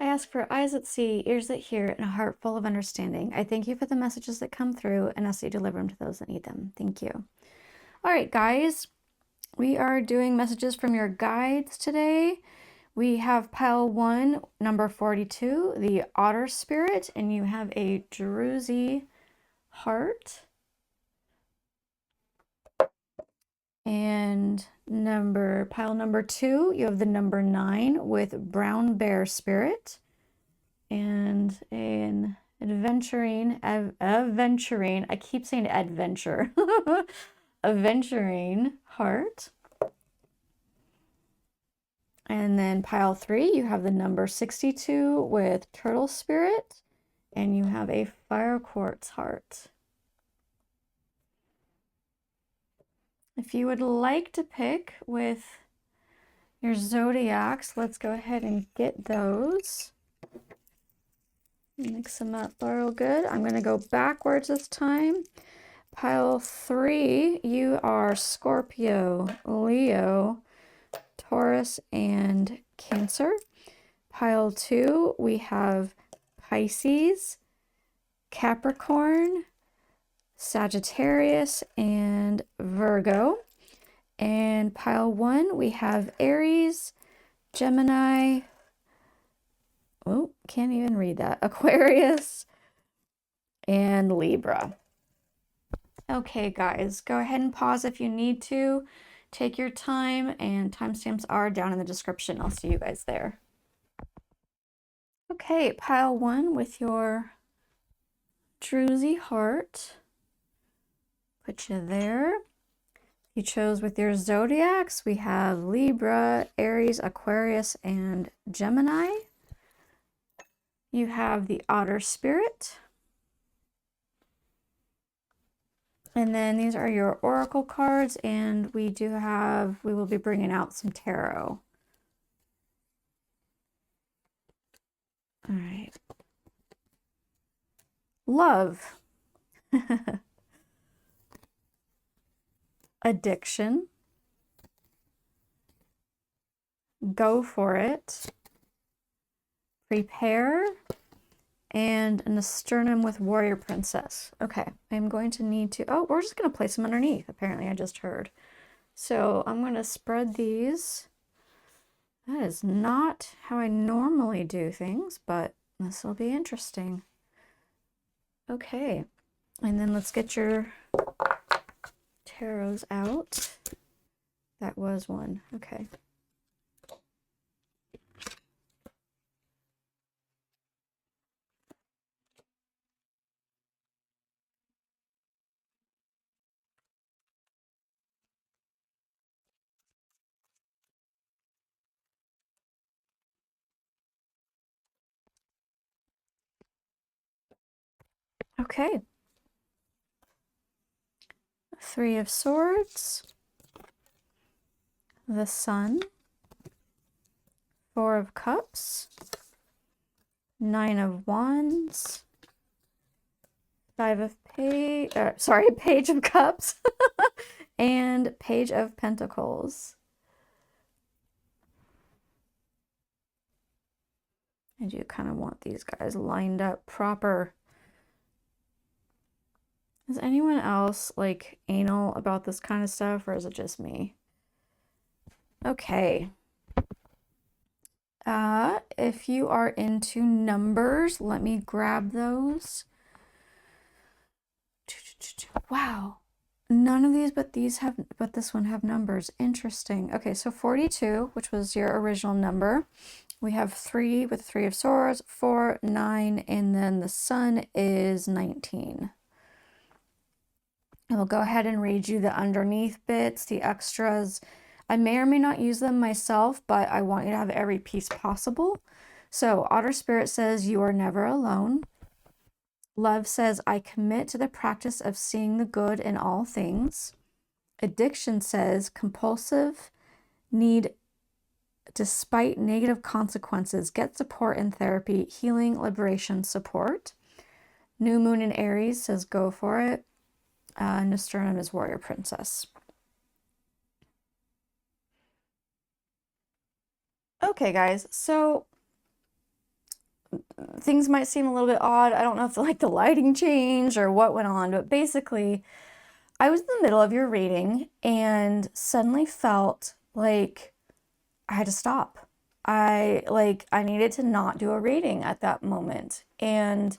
ask for eyes that see, ears that hear, and a heart full of understanding. I thank you for the messages that come through and ask that you deliver them to those that need them. Thank you. All right, guys, we are doing messages from your guides today. We have pile 1, number 42, the Otter Spirit, and you have a Druzy heart. And pile number 2, you have the number 9 with Brown Bear Spirit and an Aventurine, I keep saying adventure, Aventurine heart. And then pile 3, you have the number 62 with Turtle Spirit, and you have a Fire Quartz heart. If you would like to pick with your zodiacs, let's go ahead and get those. Mix them up real good. I'm going to go backwards this time. Pile 3, you are Scorpio, Leo, Taurus, and Cancer. Pile 2, we have Pisces, Capricorn, Sagittarius, and Virgo. And pile 1, we have Aries, Gemini, oh, can't even read that, Aquarius, and Libra. Okay, guys, go ahead and pause if you need to. Take your time, and timestamps are down in the description. I'll see you guys there. Okay, pile 1 with your Druzy heart. Put you there. You chose with your zodiacs. We have Libra, Aries, Aquarius, and Gemini. You have the Otter Spirit. And then these are your oracle cards, and we will be bringing out some tarot. All right. Love. Addiction. Go for it. Prepare. And an Asternum with Warrior Princess. Okay, I'm going to need to, oh, we're just going to place them underneath, apparently I just heard. So I'm going to spread these. That is not how I normally do things, but this will be interesting. Okay, and then let's get your tarots out. That was one, okay. Okay. 3 of Swords, the Sun, 4 of Cups, 9 of Wands, 5 of Page of Cups, and Page of Pentacles. I do kind of want these guys lined up proper. Is anyone else like anal about this kind of stuff, or is it just me? Okay. If you are into numbers, let me grab those. Wow. None of these but this one have numbers. Interesting. Okay, so 42, which was your original number. We have 3 with 3 of Swords, 4, 9, and then the Sun is 19. I will go ahead and read you the underneath bits, the extras. I may or may not use them myself, but I want you to have every piece possible. So Otter Spirit says, you are never alone. Love says, I commit to the practice of seeing the good in all things. Addiction says, compulsive need despite negative consequences. Get support in therapy, healing, liberation, support. New Moon in Aries says, go for it. Asternum is Warrior Princess. Okay, guys, so things might seem a little bit odd. I don't know if like the lighting changed or what went on, but basically I was in the middle of your reading and suddenly felt like I had to stop. I needed to not do a reading at that moment. And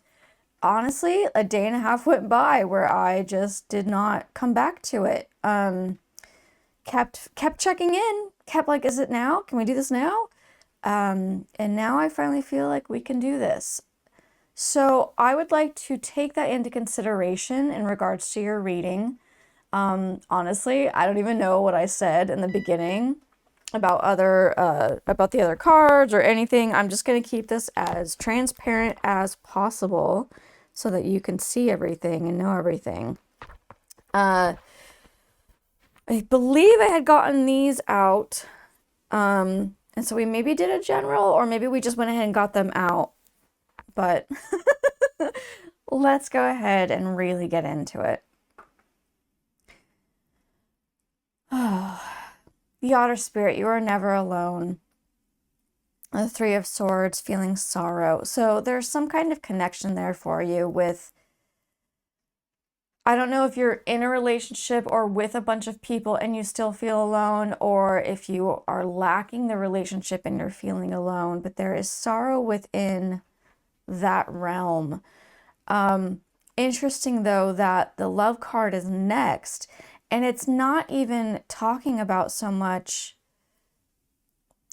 honestly, a day and a half went by where I just did not come back to it. Kept checking in, kept like, is it now? Can we do this now? And now I finally feel like we can do this. So I would like to take that into consideration in regards to your reading. Honestly, I don't even know what I said in the beginning about about the other cards or anything. I'm just going to keep this as transparent as possible so that you can see everything and know everything. I believe I had gotten these out. And so we maybe did a general, or maybe we just went ahead and got them out. But let's go ahead and really get into it. Oh, the Otter Spirit, you are never alone. The Three of Swords, feeling sorrow. So there's some kind of connection there for you with, I don't know if you're in a relationship or with a bunch of people and you still feel alone, or if you are lacking the relationship and you're feeling alone, but there is sorrow within that realm. Interesting though that the love card is next, and it's not even talking about so much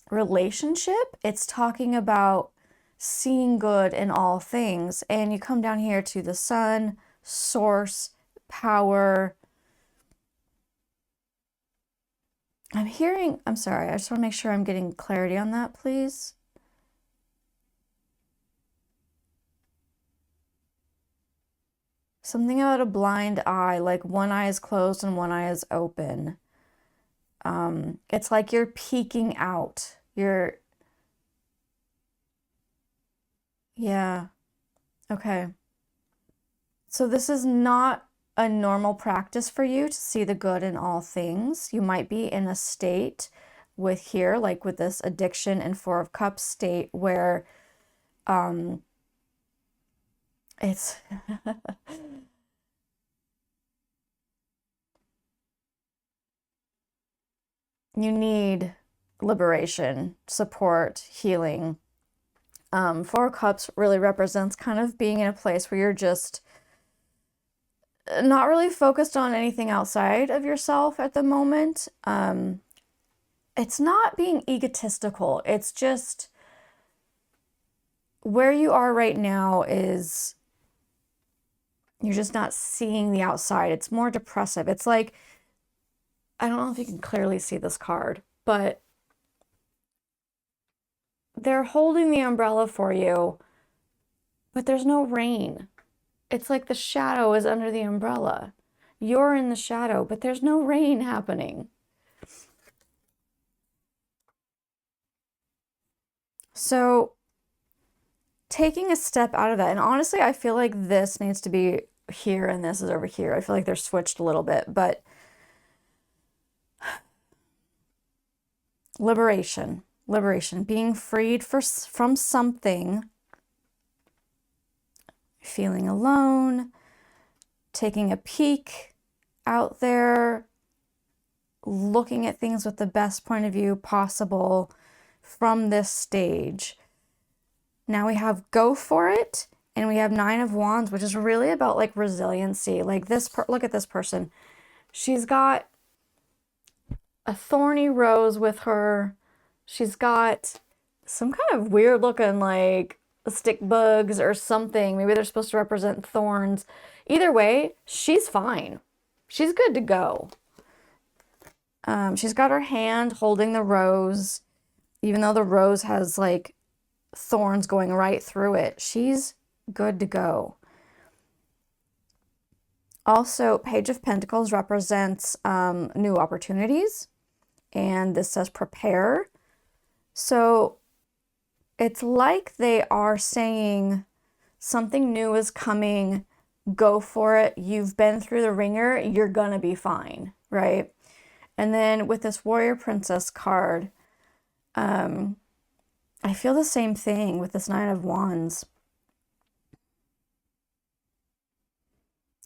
relationship, it's talking about seeing good in all things. And you come down here to the sun, source, power. I'm sorry, I just want to make sure I'm getting clarity on that, please. Something about a blind eye, like one eye is closed and one eye is open. It's like you're peeking out. Yeah, okay. So this is not a normal practice for you to see the good in all things. You might be in a state with here, like with this addiction and Four of Cups state where it's you need liberation, support, healing. Four of Cups really represents kind of being in a place where you're just not really focused on anything outside of yourself at the moment. It's not being egotistical. It's just where you are right now is you're just not seeing the outside. It's more depressive. It's like, I don't know if you can clearly see this card, but they're holding the umbrella for you, but there's no rain. It's like the shadow is under the umbrella. You're in the shadow, but there's no rain happening. So taking a step out of that, and honestly, I feel like this needs to be here and this is over here. I feel like they're switched a little bit, but liberation, being freed from something, feeling alone, taking a peek out there, looking at things with the best point of view possible from this stage. Now we have go for it, and we have Nine of Wands, which is really about like resiliency. Like this, look at this person. She's got a thorny rose with her. She's got some kind of weird looking like stick bugs or something. Maybe they're supposed to represent thorns. Either way, she's fine. She's good to go. She's got her hand holding the rose, even though the rose has like thorns going right through it. She's good to go. Also, Page of Pentacles represents new opportunities, and this says prepare. So it's like they are saying something new is coming, go for it. You've been through the ringer, you're gonna be fine, right? And then with this Warrior Princess card, I feel the same thing with this Nine of Wands.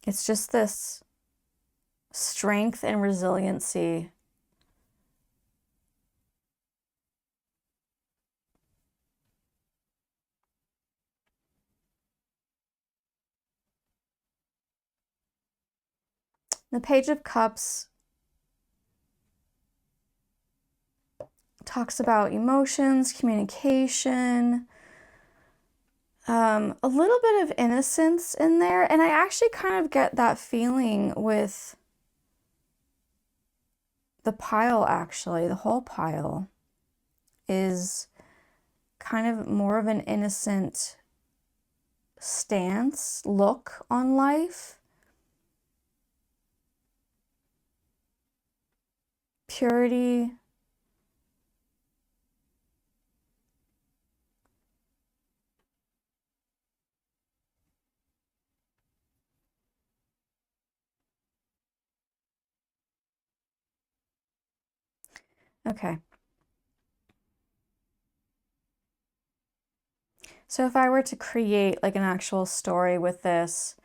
It's just this strength and resiliency. The Page of Cups talks about emotions, communication, a little bit of innocence in there. And I actually kind of get that feeling with the pile, actually. The whole pile is kind of more of an innocent stance, look on life. Purity. Okay. So if I were to create like an actual story with this,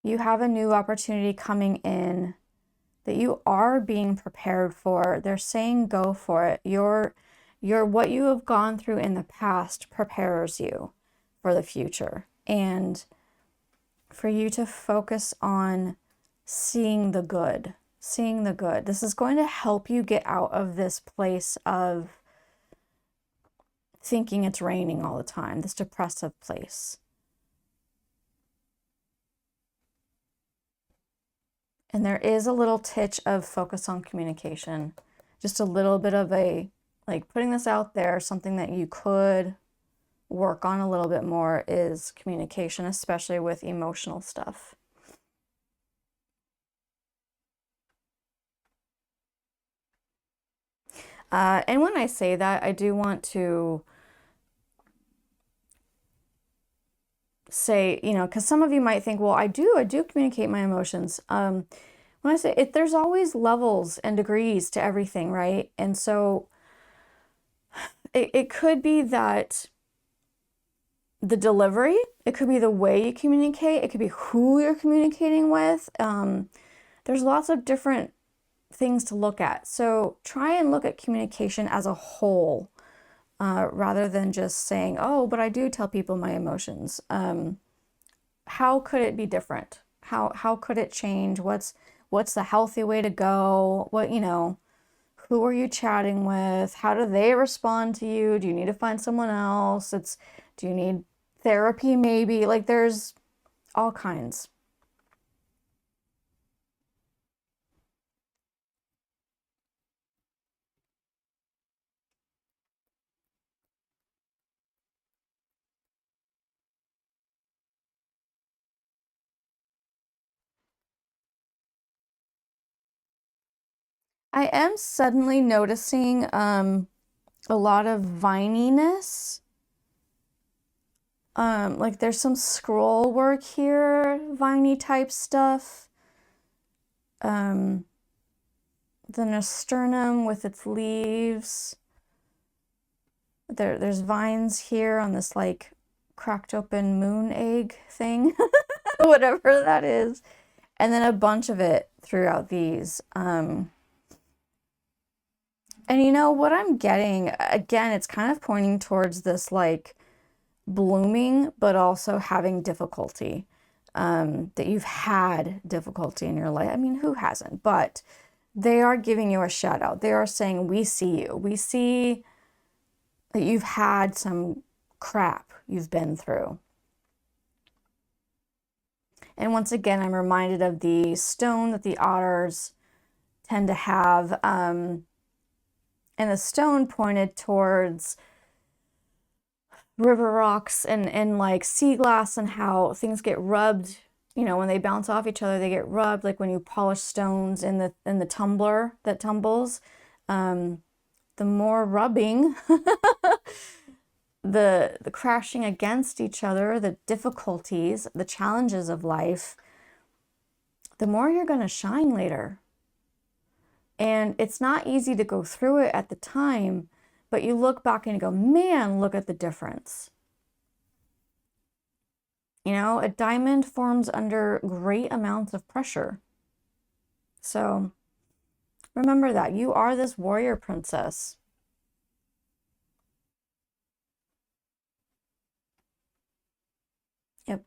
you have a new opportunity coming in that you are being prepared for. They're saying go for it. What you have gone through in the past prepares you for the future. And for you to focus on seeing the good, seeing the good. This is going to help you get out of this place of thinking it's raining all the time, this depressive place. And there is a little titch of focus on communication, just a little bit of a, like putting this out there, something that you could work on a little bit more is communication, especially with emotional stuff. And when I say that, I do want to say, you know, because some of you might think, well, I do communicate my emotions. When I say it, there's always levels and degrees to everything, right? And so it could be that the delivery, it could be the way you communicate, it could be who you're communicating with. There's lots of different things to look at. So try and look at communication as a whole, rather than just saying, oh, but I do tell people my emotions. How could it be different? How could it change? What's the healthy way to go? What, you know, who are you chatting with? How do they respond to you? Do you need to find someone else? Do you need therapy maybe? Like there's all kinds. I am suddenly noticing a lot of vininess. Like there's some scroll work here, viney type stuff. The nasturtium with its leaves. There's vines here on this like cracked open moon egg thing, whatever that is. And then a bunch of it throughout these. And you know what I'm getting, again, it's kind of pointing towards this like blooming, but also having difficulty. That you've had difficulty in your life. I mean, who hasn't? But they are giving you a shout out. They are saying, we see you. We see that you've had some crap you've been through. And once again, I'm reminded of the stone that the otters tend to have. And the stone pointed towards river rocks and like sea glass and how things get rubbed, you know, when they bounce off each other, they get rubbed, like when you polish stones in the tumbler that tumbles. The more rubbing, the crashing against each other, the difficulties, the challenges of life, the more you're going to shine later. And it's not easy to go through it at the time, but you look back and you go, man, look at the difference. You know, a diamond forms under great amounts of pressure. So remember that. You are this warrior princess. Yep.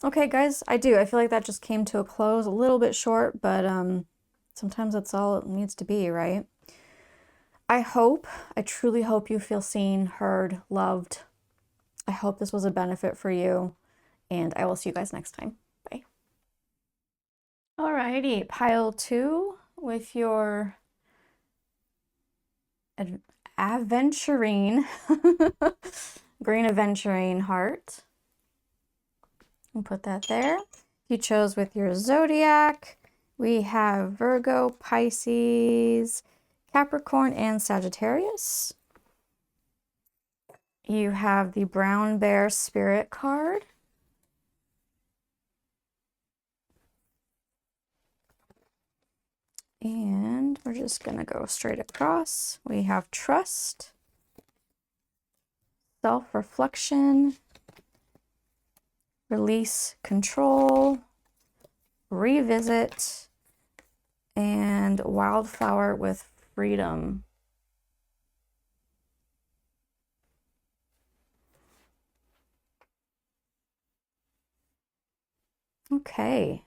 Okay, guys, I feel like that just came to a close, a little bit short, but sometimes that's all it needs to be, right? I truly hope you feel seen, heard, loved. I hope this was a benefit for you, and I will see you guys next time. Bye. Alrighty, pile 2 with your Aventurine, green Aventurine heart. And put that there. You chose with your Zodiac. We have Virgo, Pisces, Capricorn, and Sagittarius. You have the Brown Bear Spirit card. And we're just going to go straight across. We have Trust, Self-Reflection, Release Control, Revisit, and Wildflower with Freedom. Okay.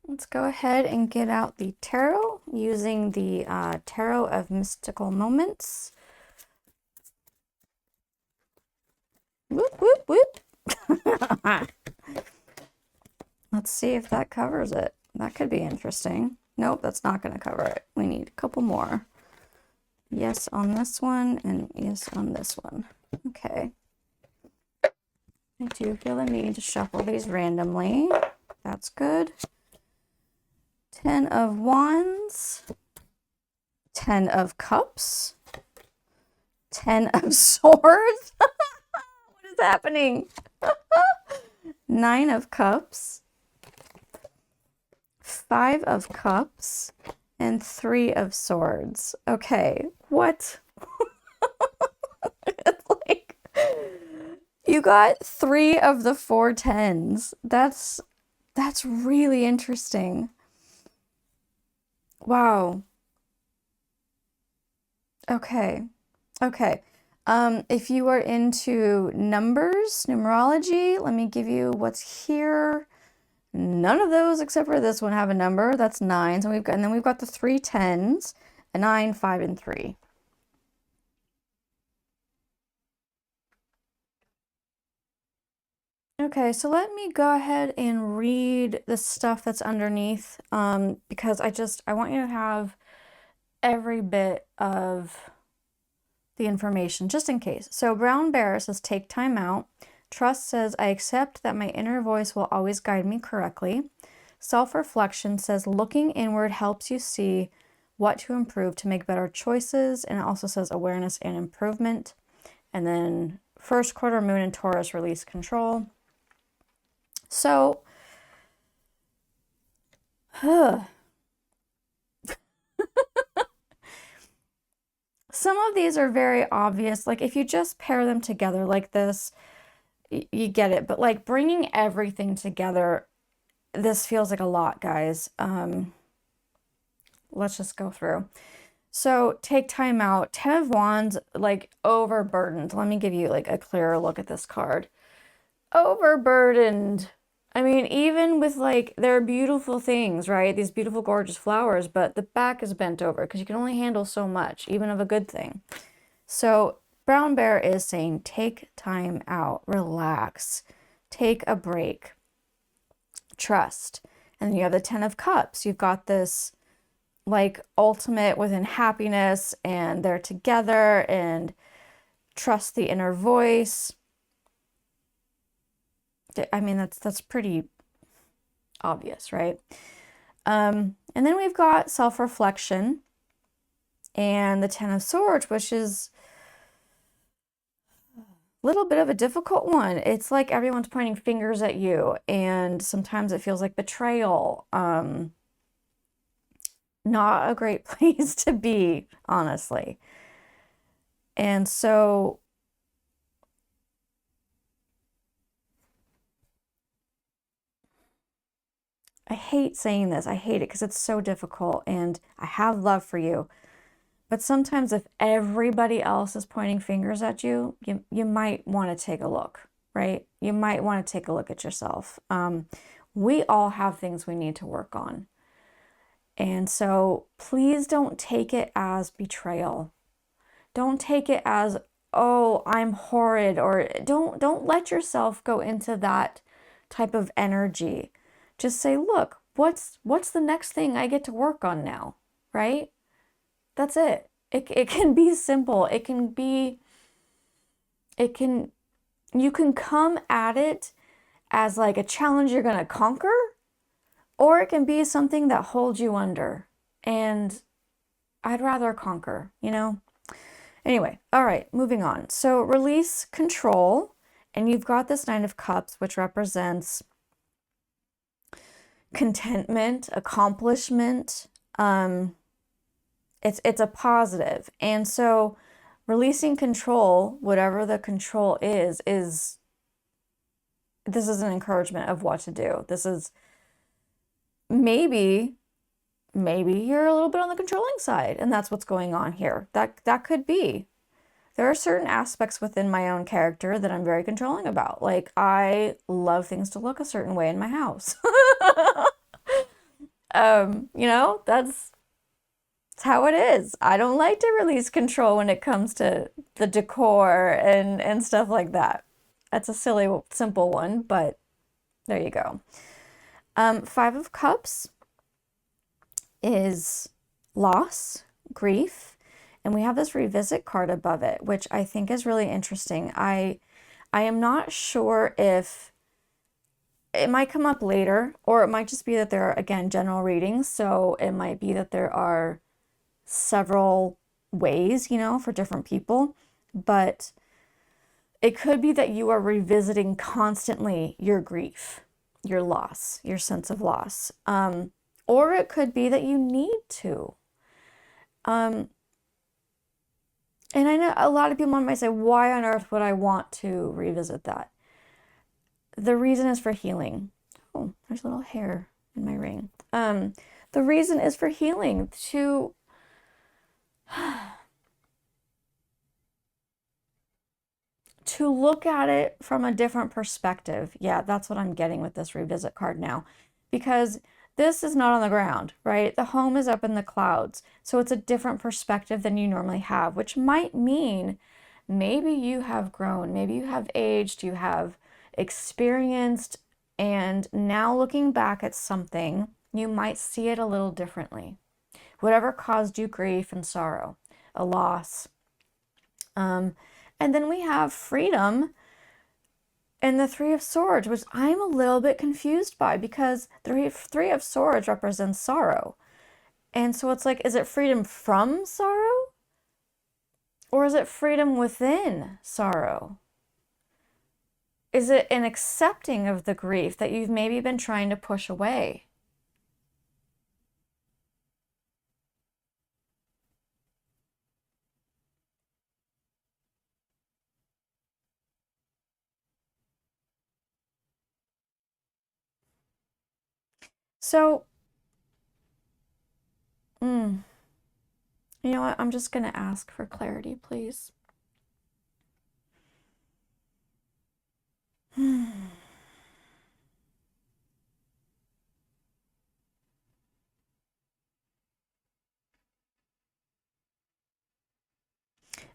Let's go ahead and get out the tarot using the Tarot of Mystical Moments. Whoop, whoop, whoop. Let's see if that covers it. That could be interesting. Nope, that's not going to cover it. We need a couple more. Yes on this one and yes on this one. Okay. I do feel the need to shuffle these randomly. That's good. 10 of Wands, 10 of Cups, 10 of Swords. What is happening? 9 of Cups, 5 of Cups, and 3 of Swords. Okay, what? It's like, you got 3 of the 4 10s. That's really interesting. Wow. Okay. Okay. If you are into numbers, numerology, let me give you what's here. None of those except for this one have a number. That's 9. So and then we've got the 3 10s, a 9, 5, and 3. Okay, so let me go ahead and read the stuff that's underneath, because I want you to have every bit of the information, just in case. So Brown Bear says, take time out. Trust says, I accept that my inner voice will always guide me correctly. Self-reflection says, looking inward helps you see what to improve to make better choices. And it also says awareness and improvement. And then first quarter moon in Taurus, release control. So, some of these are very obvious. Like if you just pair them together like this, you get it. But like bringing everything together, this feels like a lot, guys. Let's just go through. So take time out. 10 of Wands, like overburdened. Let me give you like a clearer look at this card. Overburdened. I mean, even with like, they're beautiful things, right? These beautiful, gorgeous flowers, but the back is bent over because you can only handle so much, even of a good thing. So Brown Bear is saying, take time out, relax, take a break, trust. And then you have the 10 of Cups. You've got this like ultimate within happiness, and they're together, and trust the inner voice. I mean, that's pretty obvious, right? And then we've got self-reflection and the 10 of Swords, which is a little bit of a difficult one. It's like everyone's pointing fingers at you, and sometimes it feels like betrayal. not a great place to be, honestly. And so I hate saying this. I hate it because it's so difficult and I have love for you. But sometimes if everybody else is pointing fingers at you, you might want to take a look, right? You might want to take a look at yourself. We all have things we need to work on. And so please don't take it as betrayal. Don't take it as, oh, I'm horrid, or don't let yourself go into that type of energy. Just say, look, what's the next thing I get to work on now, right? That's it. It can be simple. You can come at it as like a challenge you're going to conquer, or it can be something that holds you under. And I'd rather conquer, you know? Anyway, all right, moving on. So release control, and you've got this Nine of Cups, which represents contentment, accomplishment. It's a positive. And so releasing control, whatever the control is this is an encouragement of what to do. This is maybe you're a little bit on the controlling side, and that's what's going on here. That could be. There are certain aspects within my own character that I'm very controlling about. Like, I love things to look a certain way in my house. You know, that's how it is. I don't like to release control when it comes to the decor and stuff like that. That's a silly, simple one, but there you go. Five of Cups is loss, grief, and we have this revisit card above it, which I think is really interesting. I am not sure if it might come up later, or it might just be that there are, again, general readings. So it might be that there are several ways, you know, for different people. But it could be that you are revisiting constantly your grief, your loss, your sense of loss. Or it could be that you need to. And I know a lot of people might say, why on earth would I want to revisit that? The reason is for healing. Oh, there's a little hair in my ring. The reason is for healing, to look at it from a different perspective. Yeah, that's what I'm getting with this revisit card now. Because this is not on the ground, right? The home is up in the clouds. So it's a different perspective than you normally have, which might mean maybe you have grown, maybe you have aged, you have experienced, and now looking back at something, you might see it a little differently. Whatever caused you grief and sorrow, a loss. And then we have freedom and the Three of Swords, which I'm a little bit confused by, because the Three of Swords represents sorrow. And so it's like, is it freedom from sorrow? Or is it freedom within sorrow? Is it an accepting of the grief that you've maybe been trying to push away? So, you know what? I'm just going to ask for clarity, please.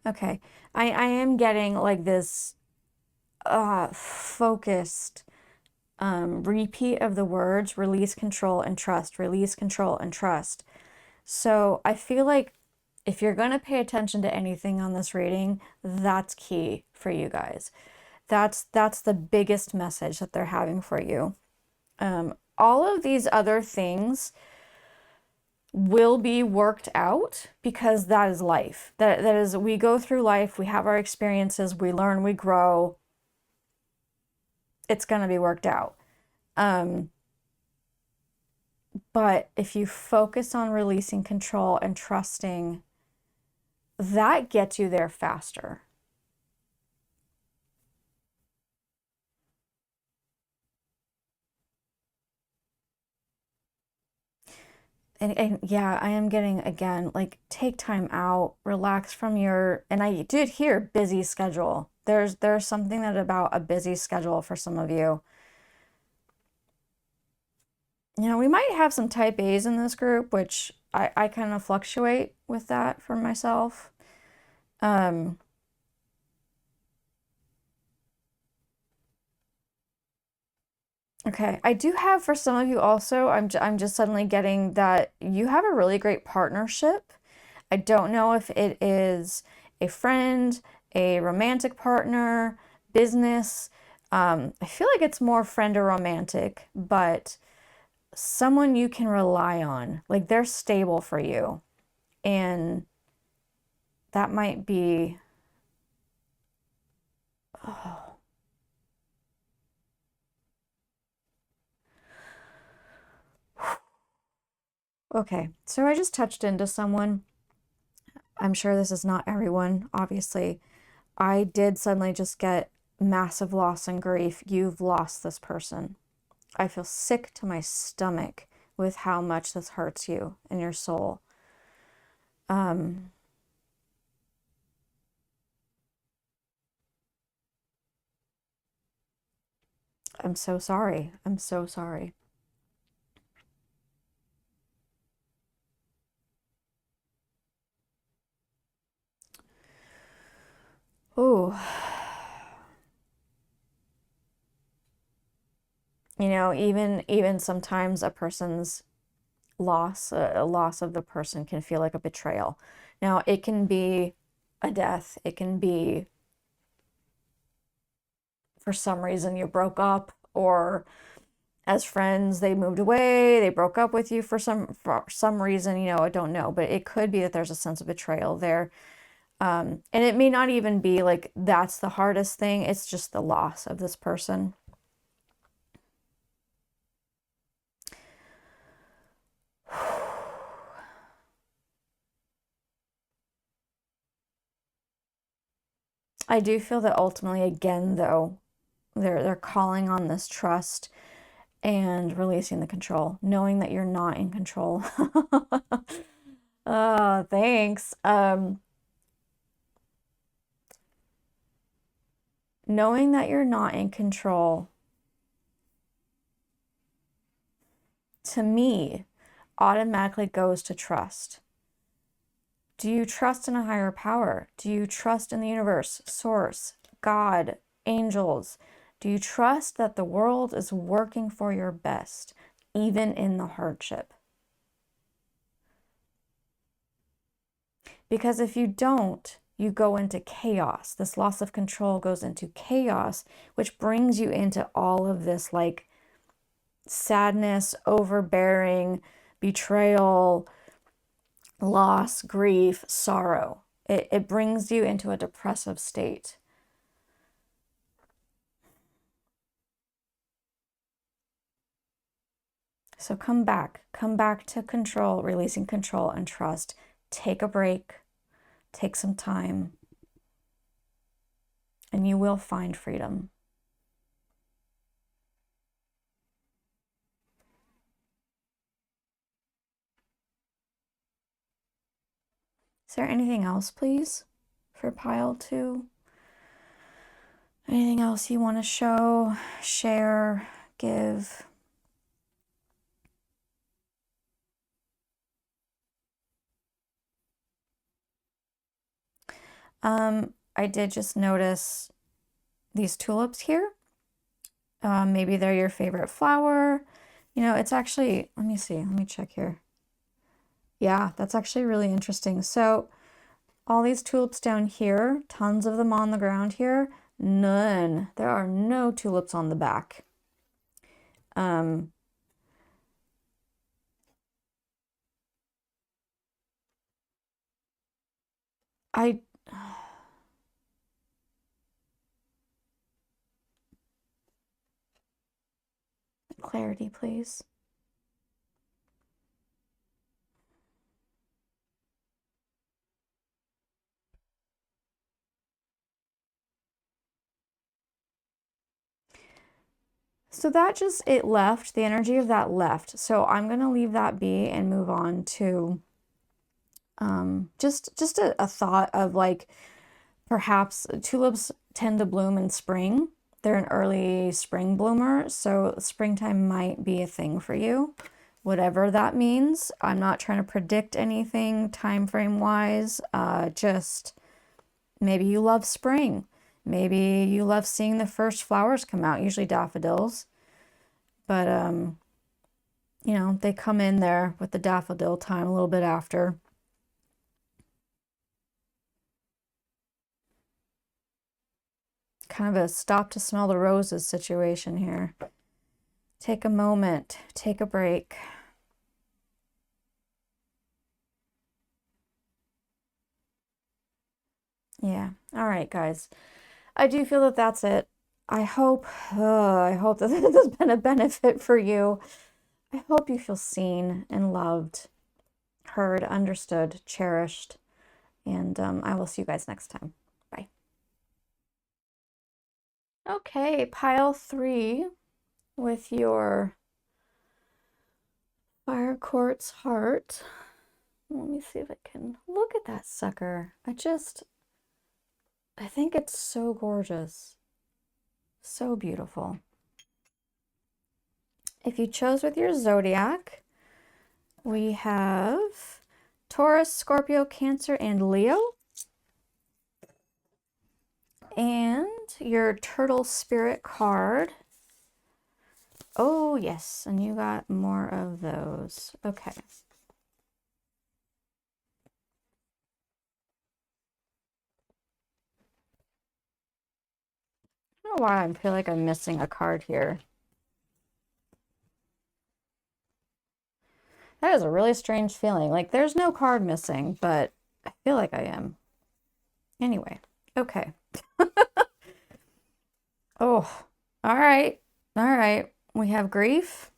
Okay, I am getting like this focused repeat of the words release, control, and trust, release, control, and trust. So I feel like if you're going to pay attention to anything on this reading, that's key for you guys. That's the biggest message that they're having for you. All of these other things will be worked out, because that is life. That is, we go through life, we have our experiences, we learn, we grow. It's going to be worked out. But if you focus on releasing control and trusting, that gets you there faster. And yeah, I am getting again, like take time out, relax from your, and I did hear busy schedule. There's something that about a busy schedule for some of you. You know, we might have some type A's in this group, which I kind of fluctuate with that for myself. Um, okay, I do have for some of you also, I'm just suddenly getting that you have a really great partnership. I don't know if it is a friend, a romantic partner, business. I feel like it's more friend or romantic, but someone you can rely on. Like they're stable for you. And that might be, oh, okay. So I just touched into someone. I'm sure this is not everyone, obviously. I did suddenly just get massive loss and grief. You've lost this person. I feel sick to my stomach with how much this hurts you and your soul. Um, I'm so sorry. I'm so sorry. Oh, you know, even sometimes a person's loss, a loss of the person can feel like a betrayal. Now, it can be a death. It can be for some reason you broke up, or as friends they moved away, they broke up with you for some reason, you know, I don't know, but it could be that there's a sense of betrayal there. And it may not even be like that's the hardest thing, it's just the loss of this person. I do feel that ultimately, again, though, they're calling on this trust and releasing the control, knowing that you're not in control. Oh, thanks. Knowing that you're not in control, to me, automatically goes to trust. Do you trust in a higher power? Do you trust in the universe, source, God, angels? Do you trust that the world is working for your best, even in the hardship? Because if you don't, you go into chaos. This loss of control goes into chaos, which brings you into all of this like sadness, overbearing, betrayal, loss, grief, sorrow. It brings you into a depressive state. So come back to control, releasing control and trust. Take a break, take some time, and you will find freedom. Is there anything else, please, for pile two? Anything else you want to show, share, give? I did just notice these tulips here. Maybe they're your favorite flower. You know, it's actually, let me see, let me check here. Yeah, that's actually really interesting. So, all these tulips down here, tons of them on the ground here, none. There are no tulips on the back. Um, I, clarity, please. So that just, it left, the energy of that left. So I'm going to leave that be and move on to just a thought of like, perhaps tulips tend to bloom in spring. They're an early spring bloomer, so springtime might be a thing for you, whatever that means. I'm not trying to predict anything time frame wise. Just maybe you love spring. Maybe you love seeing the first flowers come out, usually daffodils. But, you know, they come in there with the daffodil time a little bit after. Kind of a stop to smell the roses situation here. Take a moment, take a break. Yeah, all right, guys. I do feel that that's it. I hope that this has been a benefit for you. I hope you feel seen and loved, heard, understood, cherished, and I will see you guys next time. Bye. Okay, pile 3 with your fire quartz heart. Let me see if I can look at that sucker. I think it's so gorgeous. So beautiful. If you chose with your zodiac, we have Taurus, Scorpio, Cancer, and Leo. And your turtle spirit card. Oh, yes, and you got more of those. Okay. I don't know why I feel like I'm missing a card here. That is a really strange feeling. Like, there's no card missing, but I feel like I am. Anyway, okay. Oh, all right. All right. We have grief,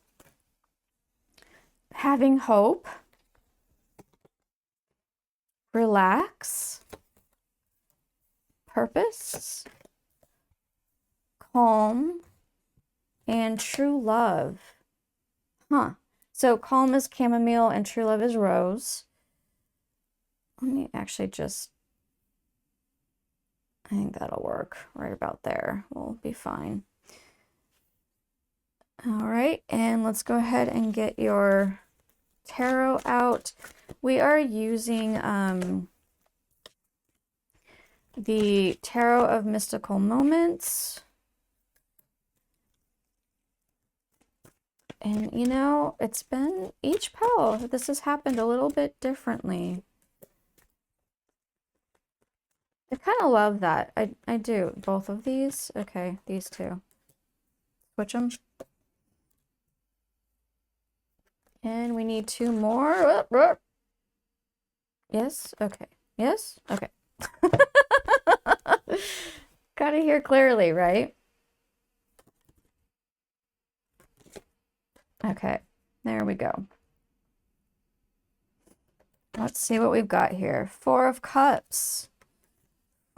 having hope, relax, purpose, calm, and true love. Huh. So calm is chamomile and true love is rose. Let me actually I think that'll work right about there. We'll be fine. All right, and let's go ahead and get your tarot out. We are using the Tarot of Mystical Moments. And you know, it's been each pile, this has happened a little bit differently. I kind of love that. I do. Both of these? Okay, these two. Switch them. And we need 2 more. Yes? Okay. Yes? Okay. Gotta hear clearly, right? Okay, there we go. Let's see what we've got here. 4 of Cups,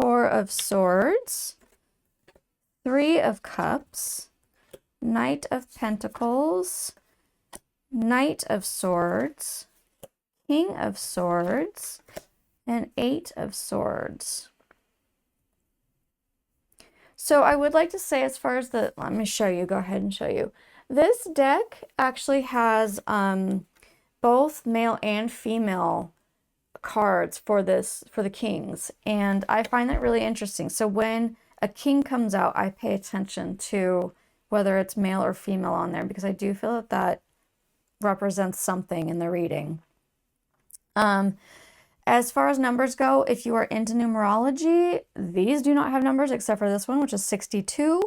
4 of Swords, 3 of Cups, Knight of Pentacles, Knight of Swords, King of Swords, and 8 of Swords. So I would like to say, as far as let me show you, go ahead and show you. This deck actually has both male and female cards for the kings, and I find that really interesting. So when a king comes out, I pay attention to whether it's male or female on there, because I do feel that that represents something in the reading. As far as numbers go, if you are into numerology, these do not have numbers except for this one, which is 62.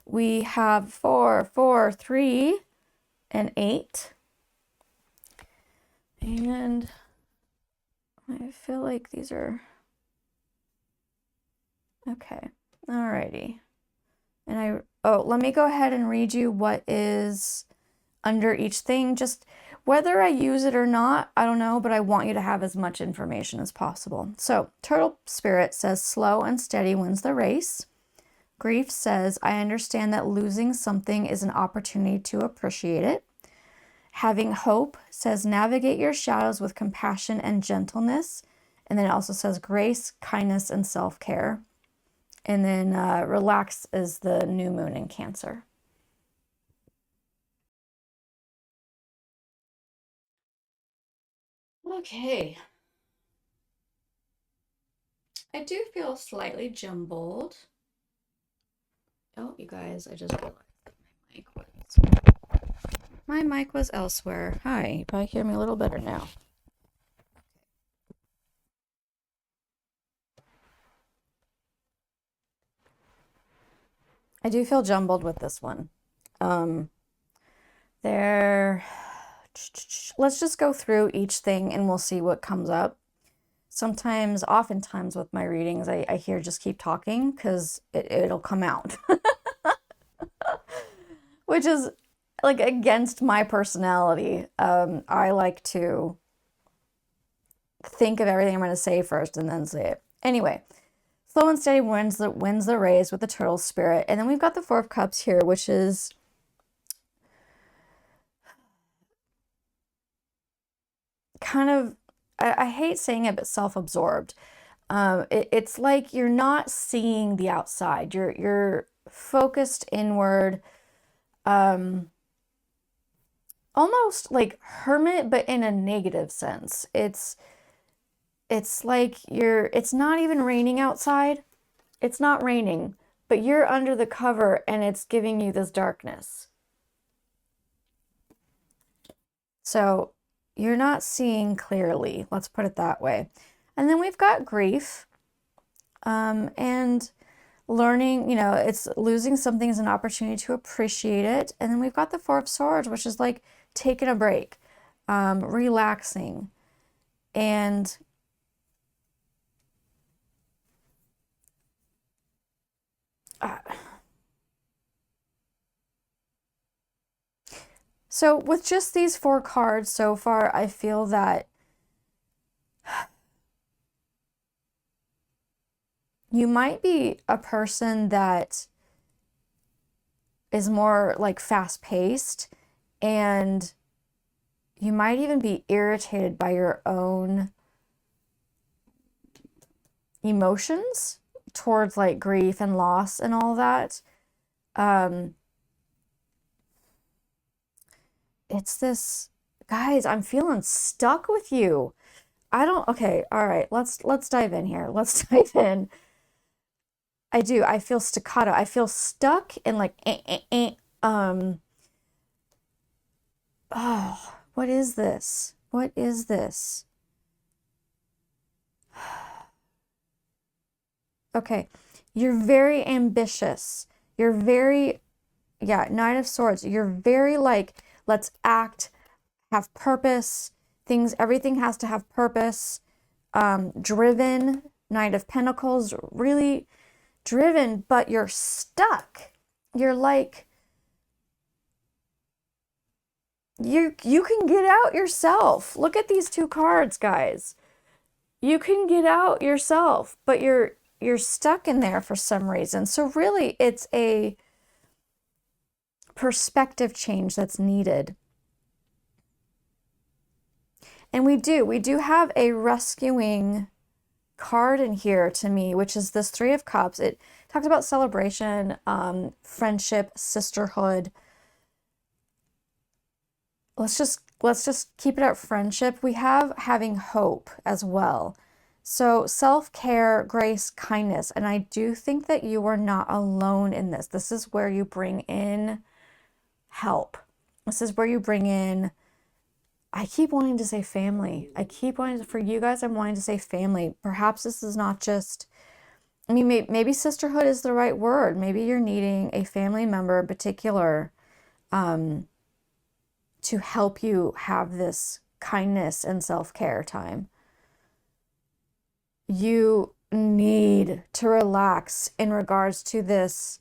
We have 4, 4, 3, and 8. And I feel like these are okay. Alrighty. And let me go ahead and read you what is under each thing. Just whether I use it or not, I don't know, but I want you to have as much information as possible. So, Turtle Spirit says, slow and steady wins the race. Grief says, I understand that losing something is an opportunity to appreciate it. Having hope says, navigate your shadows with compassion and gentleness. And then it also says grace, kindness, and self-care. And then relax is the new moon in Cancer. Okay. I do feel slightly jumbled. Oh, you guys, I just realized that my mic was elsewhere. Hi, you probably hear me a little better now. I do feel jumbled with this one. Let's just go through each thing and we'll see what comes up. Oftentimes with my readings, I hear just keep talking because it'll come out. Which is like against my personality. I like to think of everything I'm going to say first and then say it. Anyway, slow and steady wins the race with the turtle spirit. And then we've got the Four of Cups here, which is kind of, I hate saying it, but self-absorbed. It's like you're not seeing the outside. You're focused inward, almost like hermit, but in a negative sense. It's like it's not even raining outside. It's not raining, but you're under the cover and it's giving you this darkness. So you're not seeing clearly, let's put it that way. And then we've got grief, and learning, it's losing something is an opportunity to appreciate it. And then we've got the Four of Swords, which is like taking a break, relaxing. And so with just these 4 cards so far, I feel that you might be a person that is more like fast-paced, and you might even be irritated by your own emotions towards like grief and loss and all that. It's this, guys, I'm feeling stuck with you. Okay, all right, let's dive in here. Let's dive in. I feel staccato. I feel stuck in like, oh, what is this? What is this? Okay, you're very ambitious. You're very, yeah, Knight of Swords. You're very like, let's act, have purpose. Everything has to have purpose. Driven, Knight of Pentacles, really driven, but you're stuck. You're like, you can get out yourself. Look at these 2 cards, guys. You can get out yourself, but you're stuck in there for some reason. So really, it's a perspective change that's needed. And we do have a rescuing card in here to me, which is this 3 of Cups. It talks about celebration, friendship, sisterhood. Let's just keep it at friendship. We have having hope as well. So self-care, grace, kindness. And I do think that you are not alone in this. This is where you bring in help. This is where you bring in, I keep wanting to say family. For you guys, I'm wanting to say family. Perhaps this is not just, I mean, maybe sisterhood is the right word. Maybe you're needing a family member in particular to help you have this kindness and self-care time. You need to relax in regards to this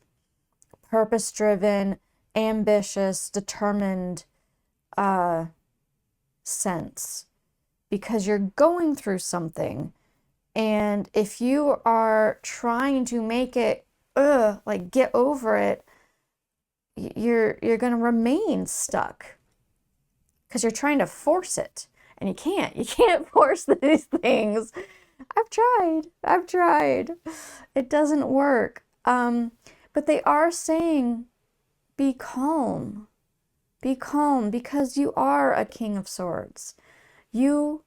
purpose-driven, ambitious, determined sense, because you're going through something. And if you are trying to make it ugh, like get over it, you're going to remain stuck because you're trying to force it. And you can't. You can't force these things. I've tried. I've tried. It doesn't work. But they are saying, be calm. Be calm because you are a King of Swords. You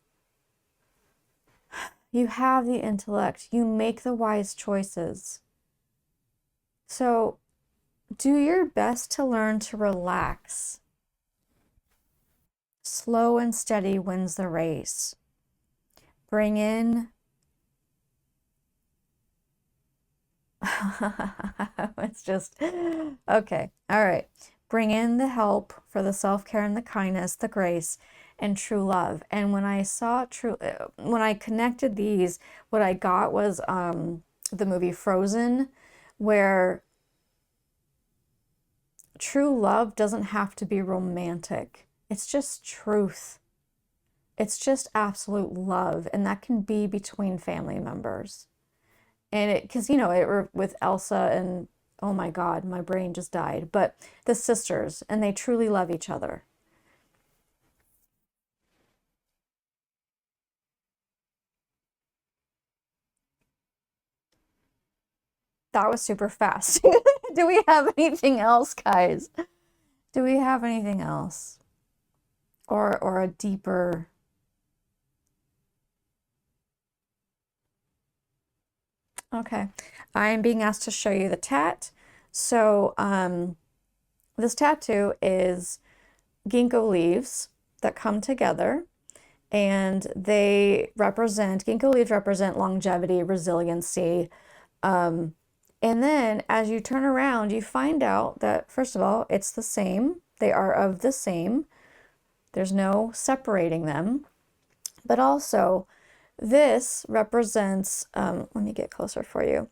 you have the intellect. You make the wise choices. So do your best to learn to relax. Slow and steady wins the race. Bring in it's just okay. All right. Bring in the help for the self-care and the kindness, the grace, and true love. And when I saw when I connected these, what I got was the movie Frozen, where true love doesn't have to be romantic. It's just truth. It's just absolute love, and that can be between family members. And it, because you know, it with Elsa and oh my God, my brain just died. But the sisters, and they truly love each other. That was super fast. Do we have anything else, guys? Do we have anything else? Or a deeper. Okay. I am being asked to show you the tat. So, this tattoo is ginkgo leaves that come together, and they represent, ginkgo leaves represent longevity, resiliency. And then as you turn around, you find out that, first of all, it's the same. They are of the same. There's no separating them. But also, this represents, let me get closer for you.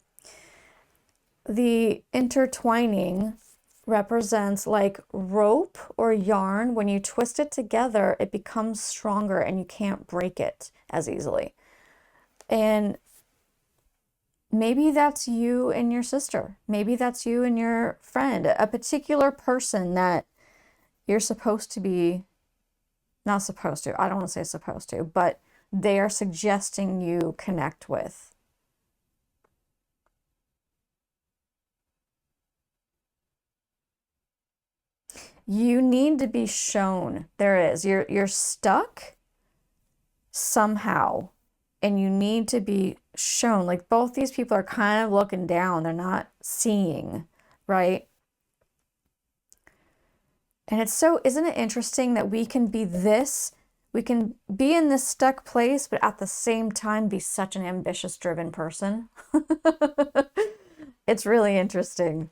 The intertwining represents like rope or yarn. When you twist it together, it becomes stronger and you can't break it as easily. And maybe that's you and your sister. Maybe that's you and your friend, a particular person that you're supposed to be, not supposed to, I don't want to say supposed to, but they are suggesting you connect with. You need to be shown. There is. You're stuck somehow, and you need to be shown. Like both these people are kind of looking down. They're not seeing, right? And it's so, isn't it interesting that we can be this, we can be in this stuck place, but at the same time be such an ambitious, driven person? It's really interesting.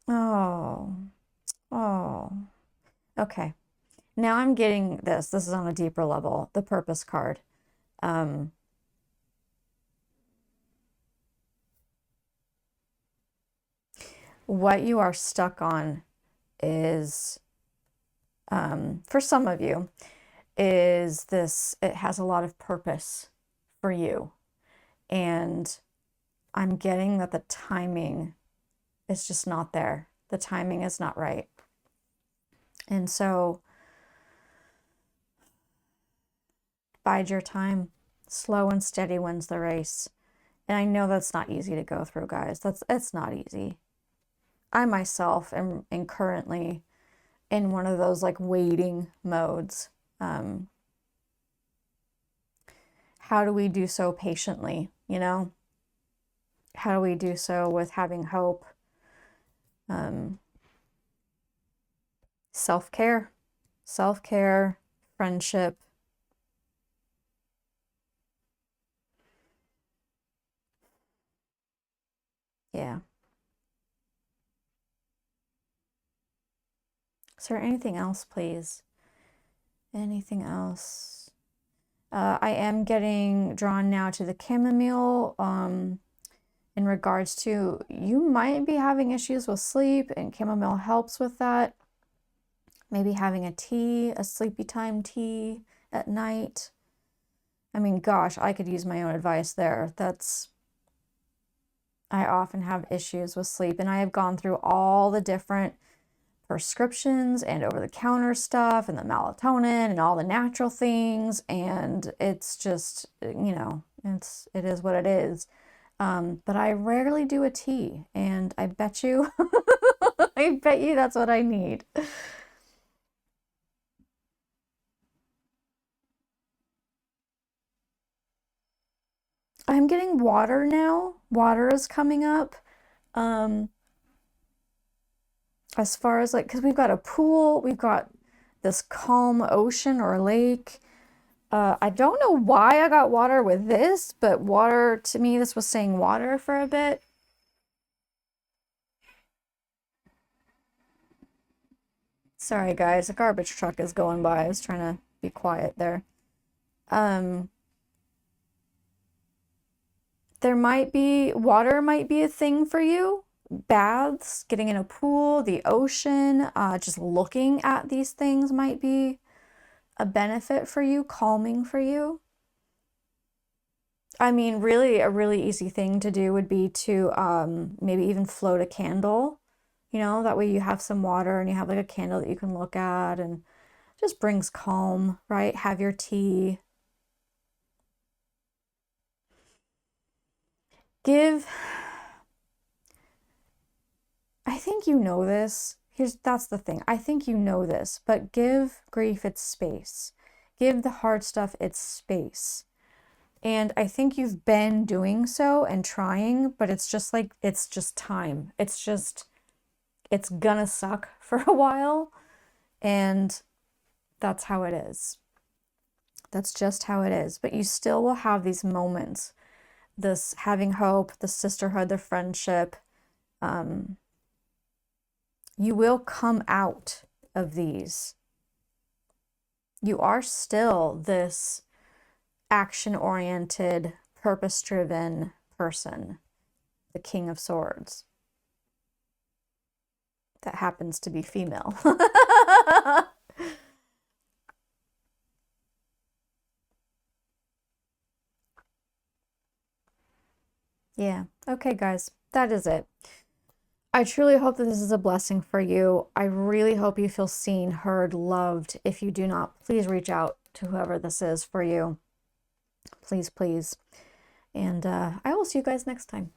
Oh, oh. Okay. Now I'm getting this. This is on a deeper level, the purpose card. Um, what you are stuck on is, for some of you, is this, it has a lot of purpose for you. And I'm getting that the timing is just not there. The timing is not right. And so bide your time. Slow and steady wins the race. And I know that's not easy to go through, guys. It's not easy. I myself am currently in one of those like waiting modes. How do we do so patiently, you know? How do we do so with having hope? Self-care, self-care, friendship. Yeah. Is there anything else, please? Anything else? I am getting drawn now to the chamomile in regards to you might be having issues with sleep, and chamomile helps with that. Maybe having a tea, a sleepy time tea at night. I mean, gosh, I could use my own advice there. I often have issues with sleep, and I have gone through all the different prescriptions and over-the-counter stuff and the melatonin and all the natural things, and it's just, it is what it is. But I rarely do a tea, and I bet you, I bet you that's what I need. I'm getting water now. Water is coming up. Um, as far as like, because we've got a pool, we've got this calm ocean or lake. I don't know why I got water with this, but water to me, this was saying water for a bit. Sorry guys, a garbage truck is going by. I was trying to be quiet there. Um, water might be a thing for you. Baths, getting in a pool, the ocean, just looking at these things might be a benefit for you, calming for you. I mean, really, a really easy thing to do would be to maybe even float a candle. That way you have some water and you have like a candle that you can look at and just brings calm, right? Have your tea. Give, I think you know this. That's the thing. I think you know this, but give grief its space. Give the hard stuff its space. And I think you've been doing so and trying, but it's just like, it's just time. It's gonna suck for a while. And that's how it is. That's just how it is. But you still will have these moments, this having hope, the sisterhood, the friendship. You will come out of these. You are still this action-oriented, purpose-driven person, the King of Swords. That happens to be female. Yeah. Okay, guys. That is it. I truly hope that this is a blessing for you. I really hope you feel seen, heard, loved. If you do not, please reach out to whoever this is for you. Please, please. And I will see you guys next time.